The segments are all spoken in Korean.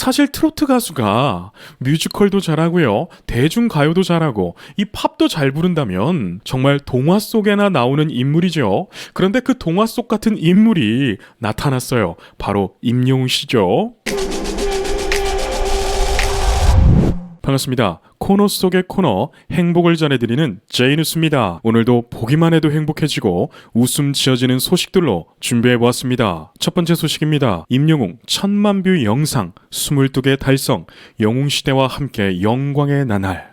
사실 트로트 가수가 뮤지컬도 잘하고요, 대중가요도 잘하고 이 팝도 잘 부른다면 정말 동화 속에나 나오는 인물이죠. 그런데 그 동화 속 같은 인물이 나타났어요. 바로 임영웅 씨죠. 반갑습니다. 코너 속의 코너, 행복을 전해드리는 제이뉴스입니다. 오늘도 보기만 해도 행복해지고 웃음 지어지는 소식들로 준비해보았습니다. 첫 번째 소식입니다. 임영웅 1000만 뷰 영상 22개 달성, 영웅시대와 함께 영광의 나날.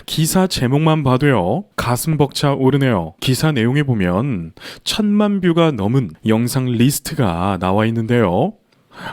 기사 제목만 봐도요, 가슴 벅차 오르네요. 기사 내용에 보면 1000만 뷰가 넘은 영상 리스트가 나와 있는데요.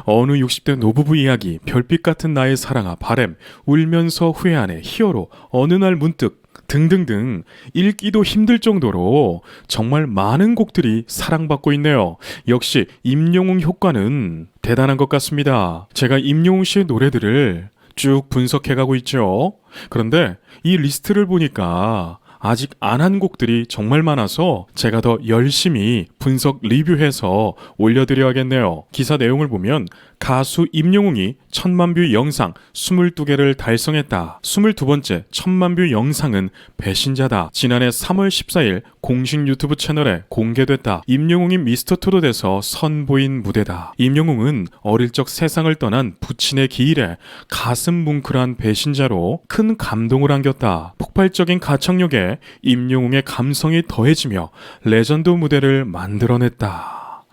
어느 60대 노부부 이야기, 별빛 같은 나의 사랑아, 바램, 울면서 후회하네, 히어로, 어느 날 문득 등등등 읽기도 힘들 정도로 정말 많은 곡들이 사랑받고 있네요. 역시 임영웅 효과는 대단한 것 같습니다. 제가 임영웅 씨의 노래들을 쭉 분석해가고 있죠. 그런데 이 리스트를 보니까 아직 안 한 곡들이 정말 많아서 제가 더 열심히 분석 리뷰해서 올려드려야겠네요. 기사 내용을 보면 가수 임영웅이 1000만 뷰 영상 22개를 달성했다. 22번째 1000만 뷰 영상은 배신자다. 지난해 3월 14일 공식 유튜브 채널에 공개됐다. 임영웅이 미스터트롯에서 선보인 무대다. 임영웅은 어릴 적 세상을 떠난 부친의 기일에 가슴 뭉클한 배신자로 큰 감동을 안겼다. 폭발적인 가창력에 임영웅의 감성이 더해지며 레전드 무대를 만들어냈다.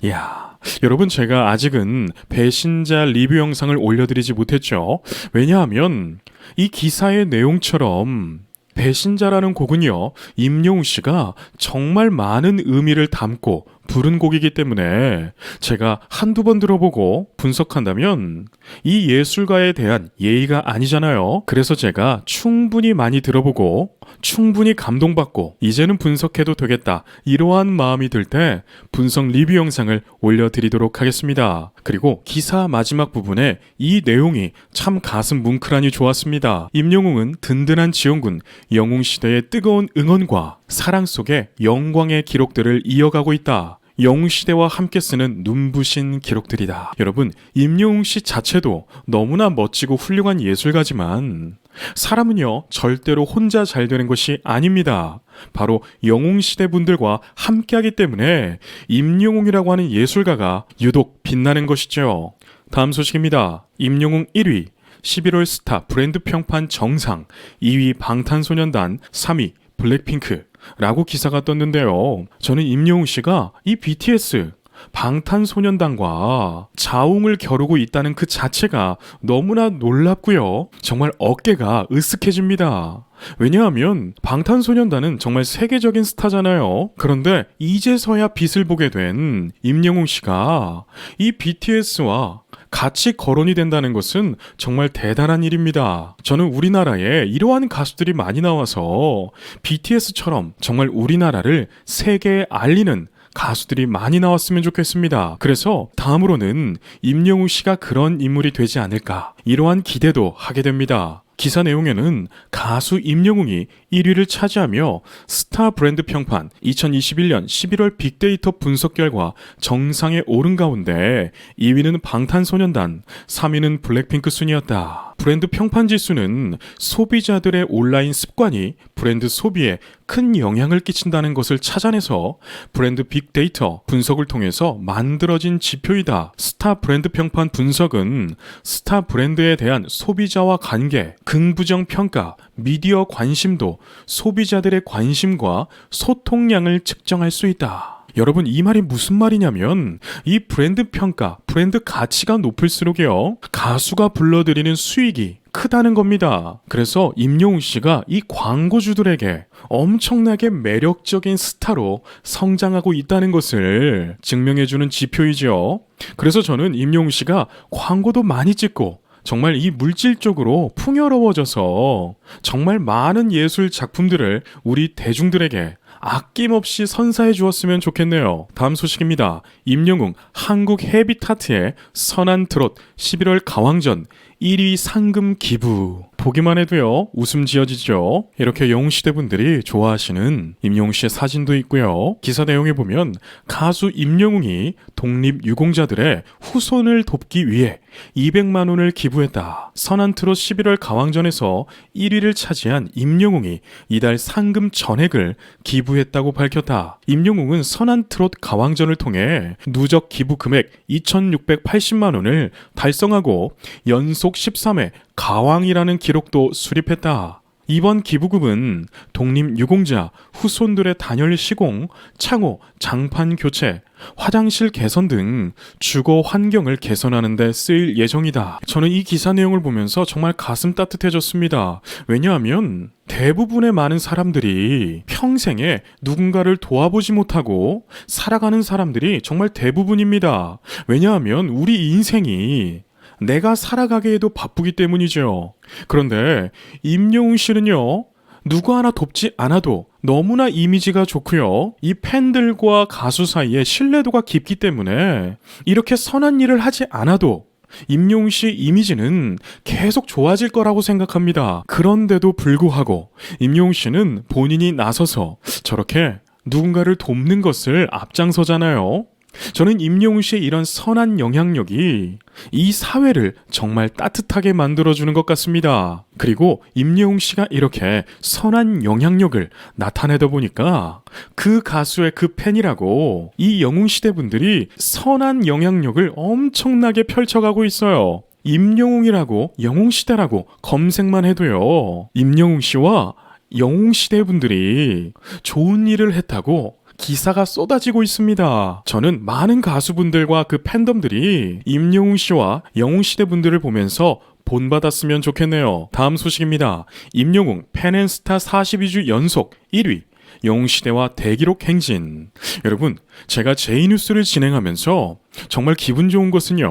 이야, 여러분, 제가 아직은 배신자 리뷰 영상을 올려드리지 못했죠. 왜냐하면 이 기사의 내용처럼 배신자라는 곡은요, 임영웅 씨가 정말 많은 의미를 담고 부른 곡이기 때문에 제가 한두 번 들어보고 분석한다면 이 예술가에 대한 예의가 아니잖아요. 그래서 제가 충분히 많이 들어보고 충분히 감동받고 이제는 분석해도 되겠다, 이러한 마음이 들 때 분석 리뷰 영상을 올려드리도록 하겠습니다. 그리고 기사 마지막 부분에 이 내용이 참 가슴 뭉클하니 좋았습니다. 임영웅은 든든한 지원군, 영웅시대의 뜨거운 응원과 사랑 속에 영광의 기록들을 이어가고 있다. 영웅시대와 함께 쓰는 눈부신 기록들이다. 여러분, 임영웅 씨 자체도 너무나 멋지고 훌륭한 예술가지만 사람은요, 절대로 혼자 잘 되는 것이 아닙니다. 바로 영웅시대 분들과 함께하기 때문에 임영웅이라고 하는 예술가가 유독 빛나는 것이죠. 다음 소식입니다. 임영웅 1위, 11월 스타 브랜드 평판 정상, 2위 방탄소년단, 3위 블랙핑크 라고 기사가 떴는데요. 저는 임영웅 씨가 이 BTS, 방탄소년단과 자웅을 겨루고 있다는 그 자체가 너무나 놀랍고요, 정말 어깨가 으쓱해집니다. 왜냐하면 방탄소년단은 정말 세계적인 스타잖아요. 그런데 이제서야 빛을 보게 된 임영웅 씨가 이 BTS와 같이 거론이 된다는 것은 정말 대단한 일입니다. 저는 우리나라에 이러한 가수들이 많이 나와서 BTS처럼 정말 우리나라를 세계에 알리는 가수들이 많이 나왔으면 좋겠습니다. 그래서 다음으로는 임영웅 씨가 그런 인물이 되지 않을까, 이러한 기대도 하게 됩니다. 기사 내용에는 가수 임영웅이 1위를 차지하며 스타 브랜드 평판 2021년 11월 빅데이터 분석 결과 정상에 오른 가운데 2위는 방탄소년단, 3위는 블랙핑크 순이었다. 브랜드 평판 지수는 소비자들의 온라인 습관이 브랜드 소비에 큰 영향을 끼친다는 것을 찾아내서 브랜드 빅데이터 분석을 통해서 만들어진 지표이다. 스타 브랜드 평판 분석은 스타 브랜드에 대한 소비자와 관계, 긍부정 평가, 미디어 관심도, 소비자들의 관심과 소통량을 측정할 수 있다. 여러분, 이 말이 무슨 말이냐면 이 브랜드 평가, 브랜드 가치가 높을수록요, 가수가 불러들이는 수익이 크다는 겁니다. 그래서 임영웅 씨가 이 광고주들에게 엄청나게 매력적인 스타로 성장하고 있다는 것을 증명해주는 지표이죠. 그래서 저는 임영웅 씨가 광고도 많이 찍고 정말 이 물질적으로 풍요로워져서 정말 많은 예술 작품들을 우리 대중들에게 아낌없이 선사해 주었으면 좋겠네요. 다음 소식입니다. 임영웅 한국 헤비타트의 선한 트롯 11월 가왕전 1위 상금 기부. 보기만 해도요, 웃음 지어지죠. 이렇게 영웅시대분들이 좋아하시는 임영웅 씨의 사진도 있고요. 기사 내용에 보면 가수 임영웅이 독립유공자들의 후손을 돕기 위해 200만 원을 기부했다. 선한트롯 11월 가왕전에서 1위를 차지한 임영웅이 이달 상금 전액을 기부했다고 밝혔다. 임영웅은 선한트롯 가왕전을 통해 누적 기부 금액 2,680만 원을 달성하고 연속 13회 가왕이라는 기록도 수립했다. 이번 기부금은 독립유공자, 후손들의 단열 시공, 창호, 장판 교체, 화장실 개선 등 주거 환경을 개선하는 데 쓰일 예정이다. 저는 이 기사 내용을 보면서 정말 가슴 따뜻해졌습니다. 왜냐하면 대부분의 많은 사람들이 평생에 누군가를 도와보지 못하고 살아가는 사람들이 정말 대부분입니다. 왜냐하면 우리 인생이 내가 살아가게 해도 바쁘기 때문이죠. 그런데 임영웅 씨는요, 누구 하나 돕지 않아도 너무나 이미지가 좋고요. 이 팬들과 가수 사이에 신뢰도가 깊기 때문에 이렇게 선한 일을 하지 않아도 임영웅 씨 이미지는 계속 좋아질 거라고 생각합니다. 그런데도 불구하고 임영웅 씨는 본인이 나서서 저렇게 누군가를 돕는 것을 앞장서잖아요. 저는 임영웅 씨의 이런 선한 영향력이 이 사회를 정말 따뜻하게 만들어주는 것 같습니다. 그리고 임영웅 씨가 이렇게 선한 영향력을 나타내다 보니까 그 가수의 그 팬이라고 이 영웅시대 분들이 선한 영향력을 엄청나게 펼쳐가고 있어요. 임영웅이라고 영웅시대라고 검색만 해도요, 임영웅 씨와 영웅시대 분들이 좋은 일을 했다고 기사가 쏟아지고 있습니다. 저는 많은 가수분들과 그 팬덤들이 임영웅 씨와 영웅시대 분들을 보면서 본받았으면 좋겠네요. 다음 소식입니다. 임영웅 팬앤스타 42주 연속 1위, 영웅시대와 대기록 행진. 여러분, 제가 제이뉴스를 진행하면서 정말 기분 좋은 것은요,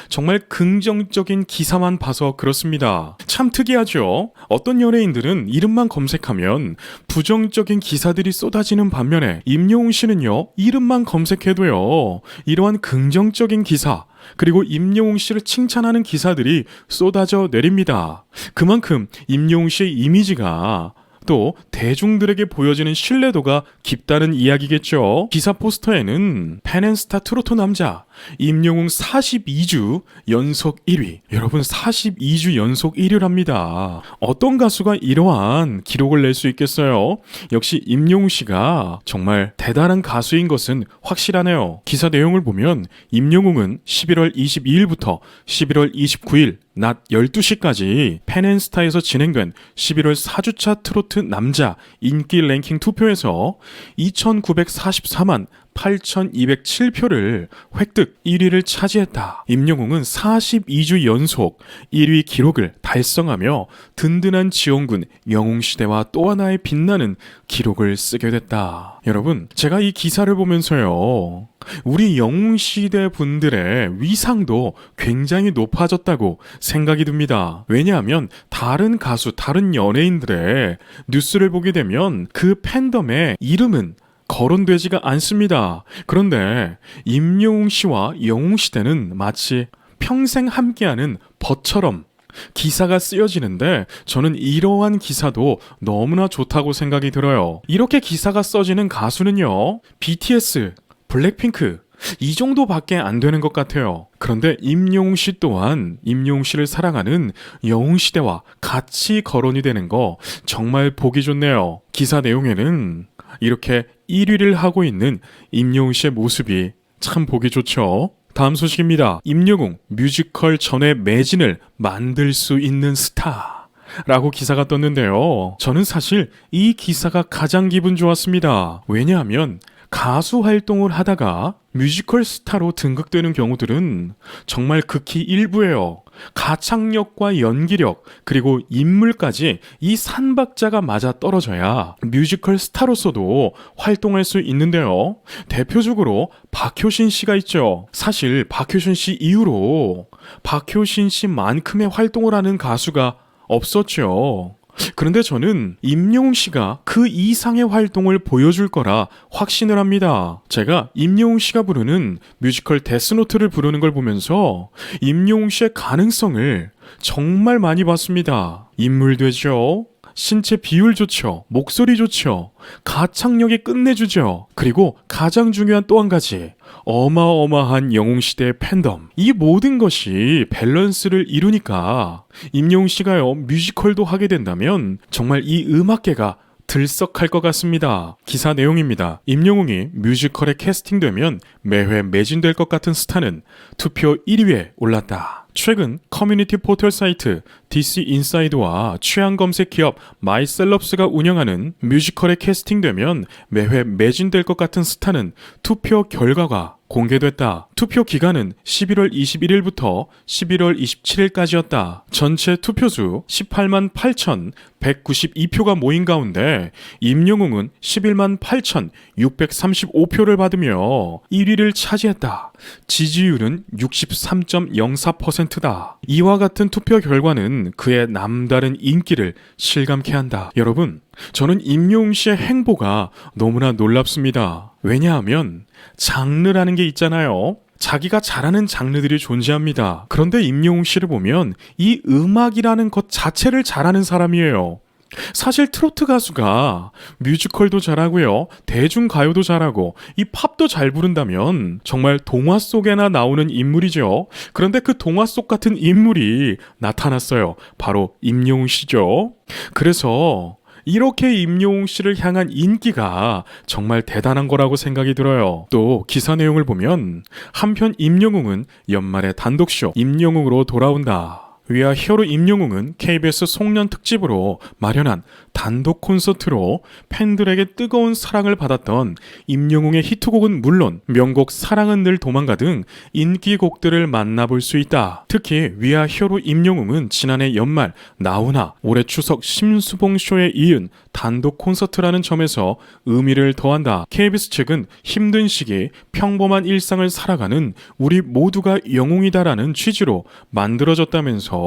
정말 긍정적인 기사만 봐서 그렇습니다. 참 특이하죠? 어떤 연예인들은 이름만 검색하면 부정적인 기사들이 쏟아지는 반면에 임영웅 씨는요, 이름만 검색해도요, 이러한 긍정적인 기사, 그리고 임영웅 씨를 칭찬하는 기사들이 쏟아져 내립니다. 그만큼 임영웅 씨의 이미지가 또 대중들에게 보여지는 신뢰도가 깊다는 이야기겠죠. 기사 포스터에는 팬앤스타 트로트 남자 임영웅 42주 연속 1위. 여러분, 42주 연속 1위랍니다. 어떤 가수가 이러한 기록을 낼 수 있겠어요? 역시 임영웅 씨가 정말 대단한 가수인 것은 확실하네요. 기사 내용을 보면 임영웅은 11월 22일부터 11월 29일 낮 12시까지 팬앤스타에서 진행된 11월 4주차 트로트 남자 인기 랭킹 투표에서 2,944만 8,207표를 획득 1위를 차지했다. 임영웅은 42주 연속 1위 기록을 달성하며 든든한 지원군 영웅시대와 또 하나의 빛나는 기록을 쓰게 됐다. 여러분, 제가 이 기사를 보면서요, 우리 영웅시대 분들의 위상도 굉장히 높아졌다고 생각이 듭니다. 왜냐하면 다른 가수, 다른 연예인들의 뉴스를 보게 되면 그 팬덤의 이름은 거론되지가 않습니다. 그런데 임영웅 씨와 영웅시대는 마치 평생 함께하는 벗처럼 기사가 쓰여지는데, 저는 이러한 기사도 너무나 좋다고 생각이 들어요. 이렇게 기사가 써지는 가수는요, BTS, 블랙핑크 이 정도밖에 안 되는 것 같아요. 그런데 임영웅 씨 또한 임영웅 씨를 사랑하는 영웅시대와 같이 거론이 되는 거 정말 보기 좋네요. 기사 내용에는 이렇게 1위를 하고 있는 임영웅 씨의 모습이 참 보기 좋죠. 다음 소식입니다. 임영웅 뮤지컬 전에 매진을 만들 수 있는 스타 라고 기사가 떴는데요. 저는 사실 이 기사가 가장 기분 좋았습니다. 왜냐하면 가수 활동을 하다가 뮤지컬 스타로 등극되는 경우들은 정말 극히 일부예요. 가창력과 연기력, 그리고 인물까지 이 산박자가 맞아 떨어져야 뮤지컬 스타로서도 활동할 수 있는데요. 대표적으로 박효신 씨가 있죠. 사실 박효신 씨 이후로 박효신 씨만큼의 활동을 하는 가수가 없었죠. 그런데 저는 임영웅 씨가 그 이상의 활동을 보여줄 거라 확신을 합니다. 제가 임영웅 씨가 부르는 뮤지컬 데스노트를 부르는 걸 보면서 임영웅 씨의 가능성을 정말 많이 봤습니다. 인물되죠. 신체 비율 좋죠. 목소리 좋죠. 가창력이 끝내주죠. 그리고 가장 중요한 또 한 가지. 어마어마한 영웅시대의 팬덤. 이 모든 것이 밸런스를 이루니까 임영웅 씨가요, 뮤지컬도 하게 된다면 정말 이 음악계가 들썩할 것 같습니다. 기사 내용입니다. 임영웅이 뮤지컬에 캐스팅되면 매회 매진될 것 같은 스타는 투표 1위에 올랐다. 최근 커뮤니티 포털 사이트 DC 인사이드와 취향 검색 기업 마이셀럽스가 운영하는 뮤지컬에 캐스팅되면 매회 매진될 것 같은 스타는 투표 결과가 공개됐다. 투표 기간은 11월 21일부터 11월 27일까지였다. 전체 투표수 18만 8,192표가 모인 가운데 임영웅은 11만 8,635표를 받으며 1위를 차지했다. 지지율은 63.04%다. 이와 같은 투표 결과는 그의 남다른 인기를 실감케 한다. 여러분, 저는 임영웅 씨의 행보가 너무나 놀랍습니다. 왜냐하면 장르라는 게 있잖아요. 자기가 잘하는 장르들이 존재합니다. 그런데 임영웅 씨를 보면 이 음악이라는 것 자체를 잘하는 사람이에요. 사실 트로트 가수가 뮤지컬도 잘하고요, 대중가요도 잘하고 이 팝도 잘 부른다면 정말 동화 속에나 나오는 인물이죠. 그런데 그 동화 속 같은 인물이 나타났어요. 바로 임영웅 씨죠. 그래서 이렇게 임영웅 씨를 향한 인기가 정말 대단한 거라고 생각이 들어요. 또 기사 내용을 보면 한편 임영웅은 연말에 단독쇼 임영웅으로 돌아온다. 위아 히어로 임영웅은 KBS 송년 특집으로 마련한 단독 콘서트로 팬들에게 뜨거운 사랑을 받았던 임영웅의 히트곡은 물론 명곡 사랑은 늘 도망가 등 인기곡들을 만나볼 수 있다. 특히 위아 히어로 임영웅은 지난해 연말 나훈아, 올해 추석 심수봉쇼에 이은 단독 콘서트라는 점에서 의미를 더한다. KBS 측은 힘든 시기 평범한 일상을 살아가는 우리 모두가 영웅이다라는 취지로 만들어졌다면서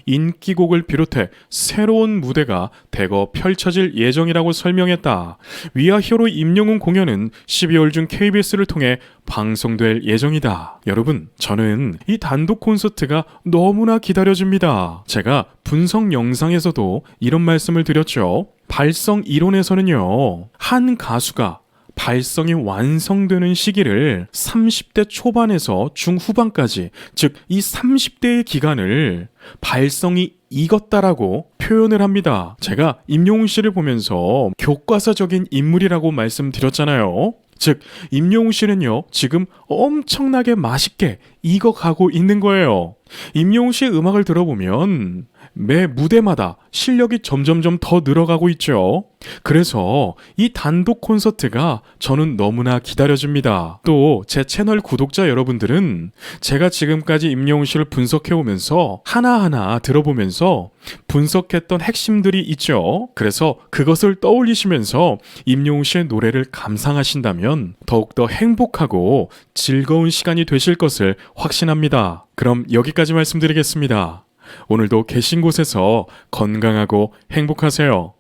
인기곡을 비롯해 새로운 무대가 대거 펼쳐질 예정이라고 설명했다. 위아 히어로 임영웅 공연은 12월 중 KBS를 통해 방송될 예정이다. 여러분, 저는 이 단독 콘서트가 너무나 기다려집니다. 제가 분석 영상에서도 이런 말씀을 드렸죠. 발성 이론에서는요, 한 가수가 발성이 완성되는 시기를 30대 초반에서 중후반까지, 즉 이 30대의 기간을 발성이 익었다라고 표현을 합니다. 제가 임영웅 씨를 보면서 교과서적인 인물이라고 말씀드렸잖아요. 즉 임영웅 씨는요, 지금 엄청나게 맛있게 익어가고 있는 거예요. 임영웅 씨의 음악을 들어보면 매 무대마다 실력이 점점점 더 늘어가고 있죠. 그래서 이 단독 콘서트가 저는 너무나 기다려집니다. 또 제 채널 구독자 여러분들은 제가 지금까지 임영웅 씨를 분석해오면서 하나하나 들어보면서 분석했던 핵심들이 있죠. 그래서 그것을 떠올리시면서 임영웅 씨의 노래를 감상하신다면 더욱더 행복하고 즐거운 시간이 되실 것을 확신합니다. 그럼 여기까지 말씀드리겠습니다. 오늘도 계신 곳에서 건강하고 행복하세요.